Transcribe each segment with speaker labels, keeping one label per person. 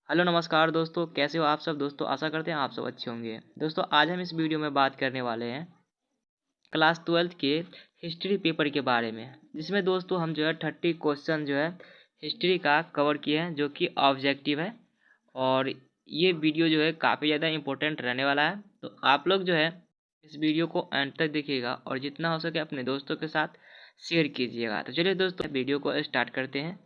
Speaker 1: Hello नमस्कार दोस्तों, कैसे हो आप सब दोस्तों। आशा करते हैं आप सब अच्छे होंगे। दोस्तों आज हम इस वीडियो में बात करने वाले हैं क्लास 12th के हिस्ट्री पेपर के बारे में, जिसमें दोस्तों हम जो है 30 क्वेश्चन जो है हिस्ट्री का कवर किए हैं, जो कि ऑब्जेक्टिव है। और ये वीडियो जो है काफ़ी ज़्यादा इम्पोर्टेंट रहने वाला है। तो आप लोग जो है इस वीडियो को एंड तक देखिएगा और जितना हो सके अपने दोस्तों के साथ शेयर कीजिएगा। तो चलिए दोस्तों वीडियो को स्टार्ट करते हैं।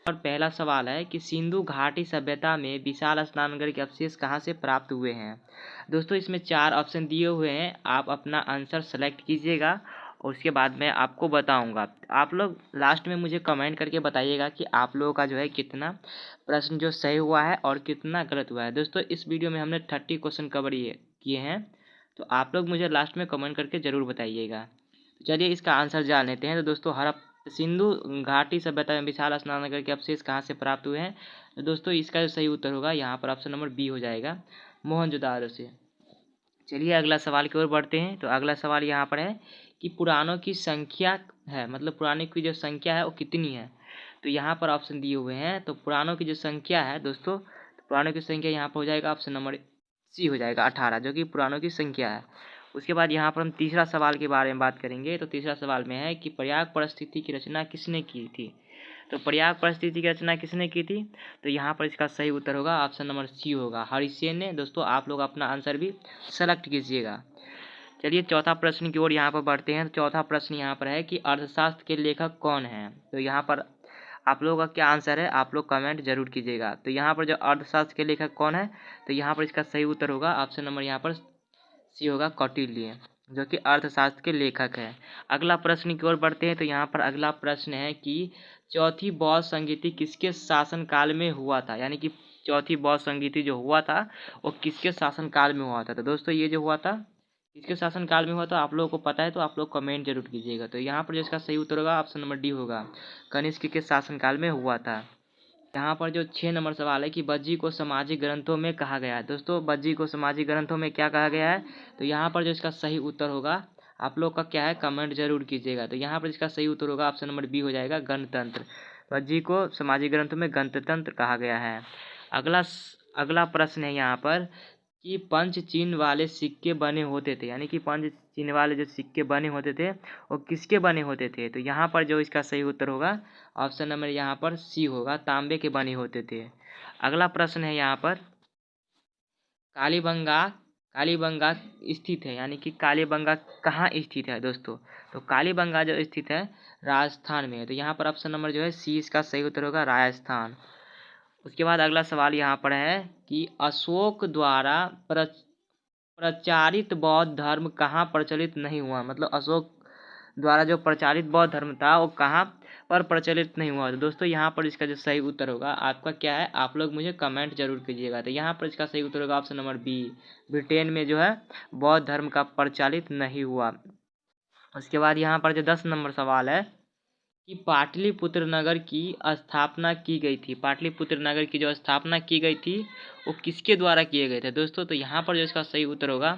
Speaker 1: और पहला सवाल है कि सिंधु घाटी सभ्यता में विशाल स्नानगृह के अवशेष कहाँ से प्राप्त हुए हैं। दोस्तों इसमें 4 ऑप्शन दिए हुए हैं, आप अपना आंसर सेलेक्ट कीजिएगा और उसके बाद मैं आपको बताऊंगा। आप लोग लास्ट में मुझे कमेंट करके बताइएगा कि आप लोगों का जो है कितना प्रश्न जो सही हुआ है और कितना गलत हुआ है। दोस्तों इस वीडियो में हमने 30 क्वेश्चन कवर किए हैं, तो आप लोग मुझे लास्ट में कमेंट करके ज़रूर बताइएगा। चलिए इसका आंसर जान लेते हैं। तो दोस्तों सिंधु घाटी सभ्यता में विशाल स्नानगृह के अवशेष कहाँ से प्राप्त हुए हैं। तो दोस्तों इसका जो सही उत्तर होगा यहाँ पर ऑप्शन नंबर बी हो जाएगा, मोहनजोदाड़ो से। चलिए अगला सवाल की ओर बढ़ते हैं। तो अगला सवाल यहाँ पर है कि पुराणों की संख्या है, मतलब पुराणों की जो संख्या है वो कितनी है। तो यहाँ पर ऑप्शन दिए हुए हैं। तो पुराणों की जो संख्या है दोस्तों, तो पुराणों की संख्या यहाँ पर हो जाएगा ऑप्शन नंबर सी हो जाएगा 18, जो कि पुराणों की संख्या है। उसके बाद यहाँ पर हम तीसरा सवाल के बारे में बात करेंगे। तो तीसरा सवाल में है कि प्रयाग परिस्थिति की रचना किसने की थी। तो प्रयाग परिस्थिति की रचना किसने की थी। तो यहाँ पर इसका सही उत्तर होगा ऑप्शन नंबर सी होगा, हरिसेन ने। दोस्तों आप लोग अपना आंसर भी सेलेक्ट कीजिएगा। चलिए चौथा प्रश्न की ओर यहाँ पर बढ़ते हैं। तो चौथा प्रश्न यहाँ पर है कि अर्थशास्त्र के लेखक कौन है। तो यहाँ पर आप लोगों का क्या आंसर है, आप लोग कमेंट जरूर कीजिएगा। तो यहाँ पर जो अर्थशास्त्र के लेखक कौन है, तो यहाँ पर इसका सही उत्तर होगा ऑप्शन नंबर यहाँ पर सी होगा, कौटिल्य, जो कि अर्थशास्त्र के लेखक है। अगला प्रश्न की ओर बढ़ते हैं। तो यहाँ पर अगला प्रश्न है कि चौथी बौद्ध संगीति किसके शासनकाल में हुआ था। यानी कि चौथी बौद्ध संगीति जो हुआ था वो किसके शासनकाल में हुआ था। तो दोस्तों ये जो हुआ था किसके शासनकाल में हुआ था, आप लोगों को पता है तो आप लोग कमेंट जरूर कीजिएगा। तो यहाँ पर जिसका सही उत्तर होगा ऑप्शन नंबर डी होगा, कनिष्क के शासनकाल में हुआ था। यहाँ पर जो 6 नंबर सवाल है कि बज्जी को सामाजिक ग्रंथों में कहा गया है। दोस्तों बज्जी को सामाजिक ग्रंथों में क्या कहा गया है। तो यहाँ पर जो इसका सही उत्तर होगा, आप लोग का क्या है कमेंट जरूर कीजिएगा। तो यहाँ पर इसका सही उत्तर होगा ऑप्शन नंबर बी हो जाएगा, गणतंत्र। बज्जी को सामाजिक ग्रंथों में गणतंत्र कहा गया है। अगला प्रश्न है यहाँ पर कि पंच चिन्ह वाले सिक्के बने होते थे। यानी कि पंच चिन्ह वाले जो सिक्के बने होते थे वो किसके बने होते थे। तो यहाँ पर जो इसका सही उत्तर होगा ऑप्शन नंबर यहाँ पर सी होगा, तांबे के बने होते थे। अगला प्रश्न है यहाँ पर कालीबंगा कालीबंगा स्थित है। यानी कि कालीबंगा कहाँ स्थित है दोस्तों। तो कालीबंगा जो स्थित है राजस्थान में है। तो यहाँ पर ऑप्शन नंबर जो है सी इसका सही उत्तर होगा, राजस्थान। उसके बाद अगला सवाल यहाँ पर है कि अशोक द्वारा प्रचारित बौद्ध धर्म कहाँ प्रचलित नहीं हुआ। मतलब अशोक द्वारा जो प्रचारित बौद्ध धर्म था वो कहाँ पर प्रचलित नहीं हुआ। तो दोस्तों यहाँ पर इसका जो सही उत्तर होगा आपका क्या है, आप लोग मुझे कमेंट जरूर कीजिएगा। तो यहाँ पर इसका सही उत्तर होगा ऑप्शन नंबर बी, ब्रिटेन में जो है बौद्ध धर्म का प्रचलित नहीं हुआ। उसके बाद यहाँ पर जो 10 नंबर सवाल है कि पाटलिपुत्र नगर की स्थापना की गई थी। पाटलिपुत्र नगर की जो स्थापना की गई थी वो किसके द्वारा किए गए थे दोस्तों। तो यहाँ पर जो इसका सही उत्तर होगा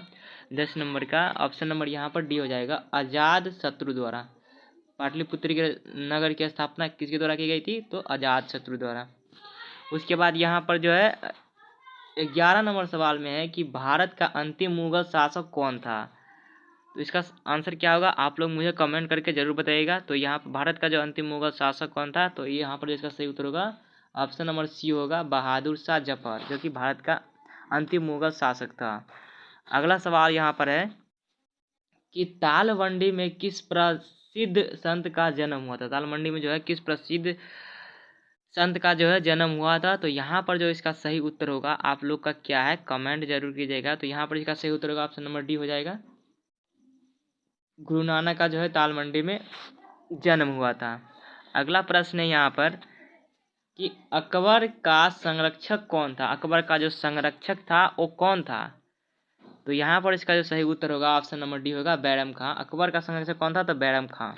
Speaker 1: 10 नंबर का ऑप्शन नंबर यहाँ पर डी हो जाएगा, अजात शत्रु द्वारा। पाटलिपुत्र के नगर की स्थापना किसके द्वारा की गई थी, तो अजात शत्रु द्वारा। उसके बाद यहाँ पर जो है 11 नंबर सवाल में है कि भारत का अंतिम मुगल शासक कौन था। तो इसका आंसर क्या होगा, आप लोग मुझे कमेंट करके जरूर बताइएगा। तो यहाँ पर भारत का जो अंतिम मुगल शासक कौन था, तो ये यहाँ पर इसका सही उत्तर होगा ऑप्शन नंबर सी होगा, बहादुर शाह जफर, जो कि भारत का अंतिम मुगल शासक था। अगला सवाल यहाँ पर है कि तालमंडी में किस प्रसिद्ध संत का जन्म हुआ था। तालमंडी में जो है किस प्रसिद्ध संत का जो है जन्म हुआ था। तो यहाँ पर जो इसका सही उत्तर होगा आप लोग का क्या है कमेंट जरूर कीजिएगा। तो यहाँ पर इसका सही उत्तर होगा ऑप्शन नंबर डी हो जाएगा, गुरु नानक का जो है तालमंडी में जन्म हुआ था। अगला प्रश्न है यहाँ पर कि अकबर का संरक्षक कौन था। अकबर का जो संरक्षक था वो कौन था। तो यहाँ पर इसका जो सही उत्तर होगा ऑप्शन नंबर डी होगा, बैरम खां। अकबर का संरक्षक कौन था, तो बैरम खां।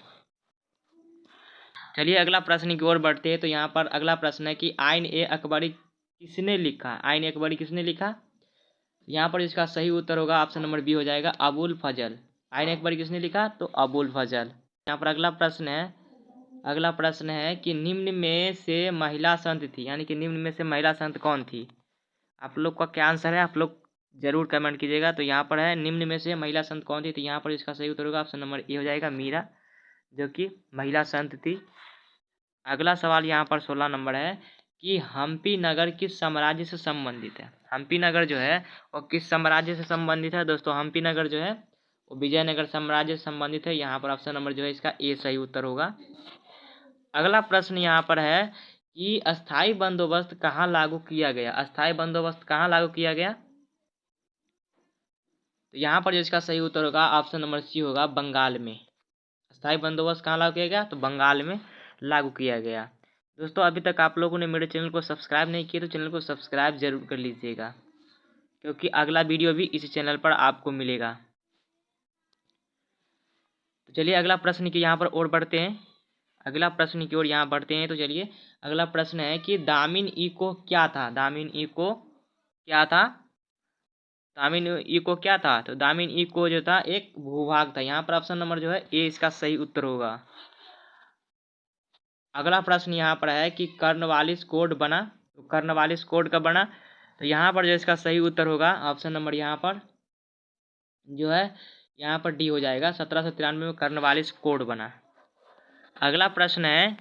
Speaker 1: चलिए अगला प्रश्न की ओर बढ़ते हैं। तो यहाँ पर अगला प्रश्न है कि आइन ए अकबरी किसने लिखा। आइन ए अकबरी किसने लिखा। यहाँ पर इसका सही उत्तर होगा ऑप्शन नंबर बी हो जाएगा, अबुल फजल। आइन ए अकबरी किसने लिखा, तो अबुल फजल। यहाँ पर अगला प्रश्न है कि निम्न में से महिला संत थी। यानी कि निम्न में से महिला संत कौन थी। आप लोग का क्या आंसर है, आप लोग जरूर कमेंट कीजिएगा। तो यहाँ पर है निम्न में से महिला संत कौन थी, तो यहाँ पर इसका सही उत्तर होगा ऑप्शन नंबर ए हो जाएगा मीरा, जो कि महिला संत थी। अगला सवाल यहाँ पर 16 नंबर है कि हम्पी नगर किस साम्राज्य से संबंधित है। हम्पी नगर जो है वो किस साम्राज्य से संबंधित है दोस्तों। हम्पी नगर जो है वो विजयनगर साम्राज्य से संबंधित है। यहाँ पर ऑप्शन नंबर जो है इसका ए सही उत्तर होगा। अगला प्रश्न यहाँ पर है कि अस्थाई बंदोबस्त कहाँ लागू किया गया। अस्थाई बंदोबस्त कहाँ लागू किया गया, तो यहाँ पर जो इसका सही उत्तर होगा ऑप्शन नंबर सी होगा, बंगाल में। अस्थाई बंदोबस्त कहाँ लागू किया गया, तो बंगाल में लागू किया गया। दोस्तों अभी तक आप लोगों ने मेरे चैनल को सब्सक्राइब नहीं किया तो चैनल को सब्सक्राइब जरूर कर लीजिएगा, क्योंकि अगला वीडियो भी इसी चैनल पर आपको मिलेगा। तो चलिए अगला प्रश्न की यहाँ पर और बढ़ते हैं। अगला प्रश्न की ओर यहाँ बढ़ते हैं। तो चलिए अगला प्रश्न है कि दामिन इको क्या था। दामिन इको क्या था, दामिन इको क्या था, तो दामिन इको जो था एक भूभाग था। यहाँ पर ऑप्शन नंबर जो है ए इसका सही उत्तर होगा। अगला प्रश्न यहाँ पर है कि कर्नवालिस कोड बना, तो कर्नवालिस कोड कब बना, तो यहाँ पर जो इसका सही उत्तर होगा ऑप्शन नंबर यहाँ पर जो है यहाँ पर डी हो जाएगा। 1793 में कर्नवालिस कोड बना। अगला प्रश्न है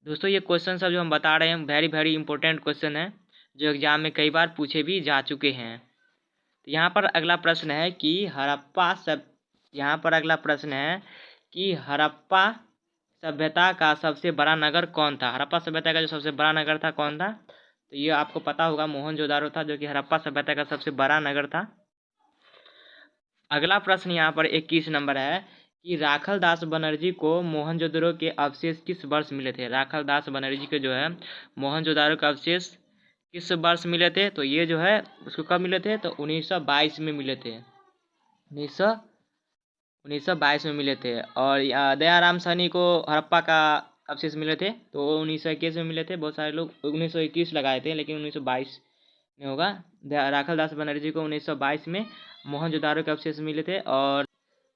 Speaker 1: दोस्तों, ये क्वेश्चन सब जो हम बता रहे हैं वेरी वेरी इंपॉर्टेंट क्वेश्चन है, जो एग्जाम में कई बार पूछे भी जा चुके हैं। तो यहाँ पर अगला प्रश्न है कि हड़प्पा सब यहाँ पर अगला प्रश्न है कि हड़प्पा सभ्यता का सबसे बड़ा नगर कौन था। हड़प्पा सभ्यता का जो सबसे बड़ा नगर था कौन था, तो ये आपको पता होगा मोहनजोदारो था, जो कि हड़प्पा सभ्यता का सबसे बड़ा नगर था। अगला प्रश्न यहाँ पर 21 नंबर है कि राखल दास बनर्जी को मोहनजोदारो के अवशेष किस वर्ष मिले थे। राखल दास बनर्जी के जो है मोहनजोदारो के अवशेष किस वर्ष मिले थे, तो ये जो है उसको कब मिले थे, तो 1922 में मिले थे। 1922 में मिले थे। और दयाराम साहनी को हड़प्पा का अवशेष मिले थे, तो 1921 में मिले थे। बहुत सारे लोग 1921 लगाए थे, लेकिन 1922 में होगा। राखल दास बनर्जी को 1922 में मोहनजोदारो के अवशेष मिले थे, और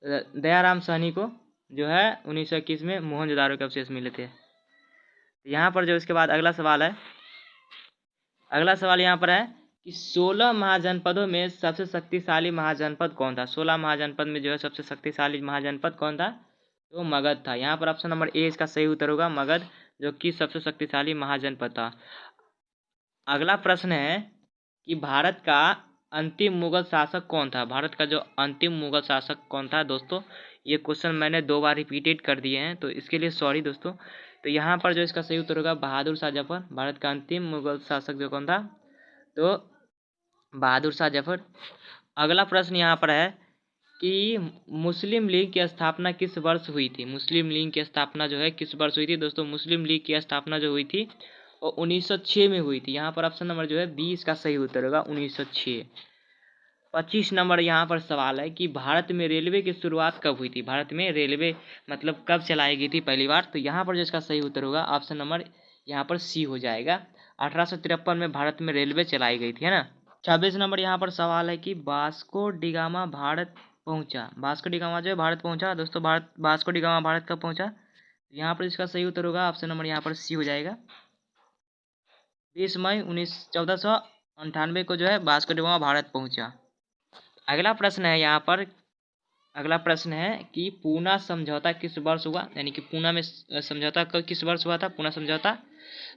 Speaker 1: दयाराम साहनी को जो है 1921 में मोहनजोदारो के अवशेष मिले थे। यहाँ पर जो इसके बाद अगला सवाल है, अगला सवाल यहाँ पर है कि 16 महाजनपदों में सबसे शक्तिशाली महाजनपद कौन था। 16 महाजनपद में जो है सबसे शक्तिशाली महाजनपद कौन था, तो मगध था। यहाँ पर ऑप्शन नंबर ए इसका सही उत्तर होगा, मगध, जो कि सबसे शक्तिशाली महाजनपद था। अगला प्रश्न है कि भारत का अंतिम मुगल शासक कौन था। भारत का जो अंतिम मुगल शासक कौन था दोस्तों, ये क्वेश्चन मैंने 2 बार रिपीटेड कर दिए हैं, तो इसके लिए सॉरी दोस्तों। तो यहाँ पर जो इसका सही उत्तर होगा बहादुर शाह जफर। भारत का अंतिम मुगल शासक जो कौन था, तो बहादुर शाह जफर। अगला प्रश्न यहाँ पर है कि मुस्लिम लीग की स्थापना किस वर्ष हुई थी। मुस्लिम लीग की स्थापना जो है किस वर्ष हुई थी दोस्तों। मुस्लिम लीग की स्थापना जो हुई थी वो 1906 में हुई थी। यहाँ पर ऑप्शन नंबर जो है 20 का सही उत्तर होगा, 1906। 25 नंबर यहाँ पर सवाल है कि भारत में रेलवे की शुरुआत कब हुई थी। भारत में रेलवे मतलब कब चलाई गई थी पहली बार, तो यहाँ पर जो इसका सही उत्तर होगा ऑप्शन नंबर यहाँ पर सी हो जाएगा। 1853 में भारत में रेलवे चलाई गई थी, है ना। 26 नंबर यहाँ पर सवाल है कि वास्को डिगामा भारत पहुंचा। वास्को डिगामा जो है भारत पहुंचा दोस्तों। वास्को डिगामा भारत कब पहुंचा, यहाँ पर इसका सही उत्तर होगा ऑप्शन नंबर यहाँ पर सी हो जाएगा। 20 मई 1498 को जो है वास्को डिगामा भारत पहुंचा। अगला प्रश्न है यहाँ पर, अगला प्रश्न है कि पूना समझौता किस वर्ष हुआ, यानी कि पूना में समझौता किस वर्ष हुआ था, पूना समझौता।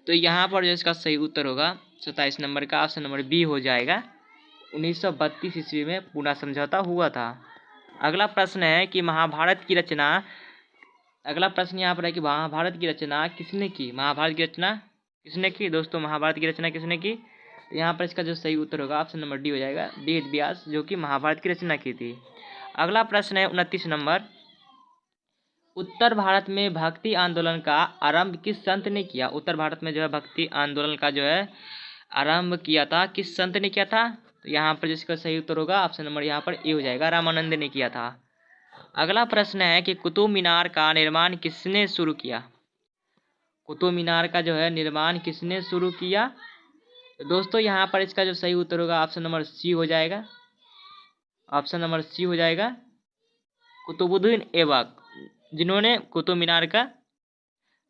Speaker 1: तो यहाँ पर जो इसका सही उत्तर होगा 27 नंबर का ऑप्शन नंबर बी हो जाएगा। 1932 ईस्वी में पूना समझौता हुआ था। अगला प्रश्न है कि महाभारत की रचना, अगला प्रश्न यहाँ पर है कि महाभारत की रचना किसने की। महाभारत की रचना किसने की दोस्तों, महाभारत की रचना किसने की, तो यहाँ पर इसका जो सही उत्तर होगा ऑप्शन नंबर डी हो जाएगा, वेद व्यास, जो कि महाभारत की रचना की थी। अगला प्रश्न है 29 नंबर, उत्तर भारत में भक्ति आंदोलन का आरंभ किस संत ने किया। उत्तर भारत में जो है भक्ति आंदोलन का जो है आरंभ किया था किस संत ने किया था, तो यहाँ पर जिसका सही उत्तर होगा ऑप्शन नंबर यहाँ पर ए हो जाएगा, रामानंद ने किया था। अगला प्रश्न है कि कुतुब मीनार का निर्माण किसने शुरू किया। कुतुब मीनार का जो है निर्माण किसने शुरू किया, तो दोस्तों यहाँ पर इसका जो सही उत्तर होगा ऑप्शन नंबर सी हो जाएगा, ऑप्शन नंबर सी हो जाएगा, कुतुबुद्दीन ऐबक, जिन्होंने कुतुब मीनार का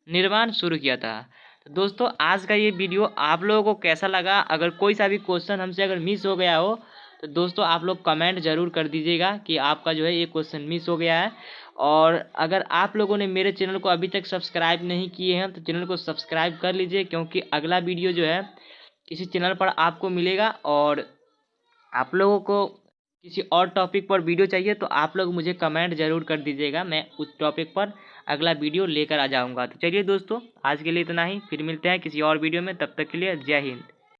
Speaker 1: निर्माण शुरू किया था। तो दोस्तों आज का ये वीडियो आप लोगों को कैसा लगा? अगर कोई सा भी क्वेश्चन हमसे अगर मिस हो गया हो तो दोस्तों आप लोग कमेंट ज़रूर कर दीजिएगा कि आपका जो है ये क्वेश्चन मिस हो गया है। और अगर आप लोगों ने मेरे चैनल को अभी तक सब्सक्राइब नहीं किए हैं तो चैनल को सब्सक्राइब कर लीजिए, क्योंकि अगला वीडियो जो है किसी चैनल पर आपको मिलेगा। और आप लोगों को किसी और टॉपिक पर वीडियो चाहिए तो आप लोग मुझे कमेंट ज़रूर कर दीजिएगा, मैं उस टॉपिक पर अगला वीडियो लेकर आ जाऊंगा। तो चलिए दोस्तों आज के लिए इतना ही, फिर मिलते हैं किसी और वीडियो में, तब तक के लिए जय हिंद।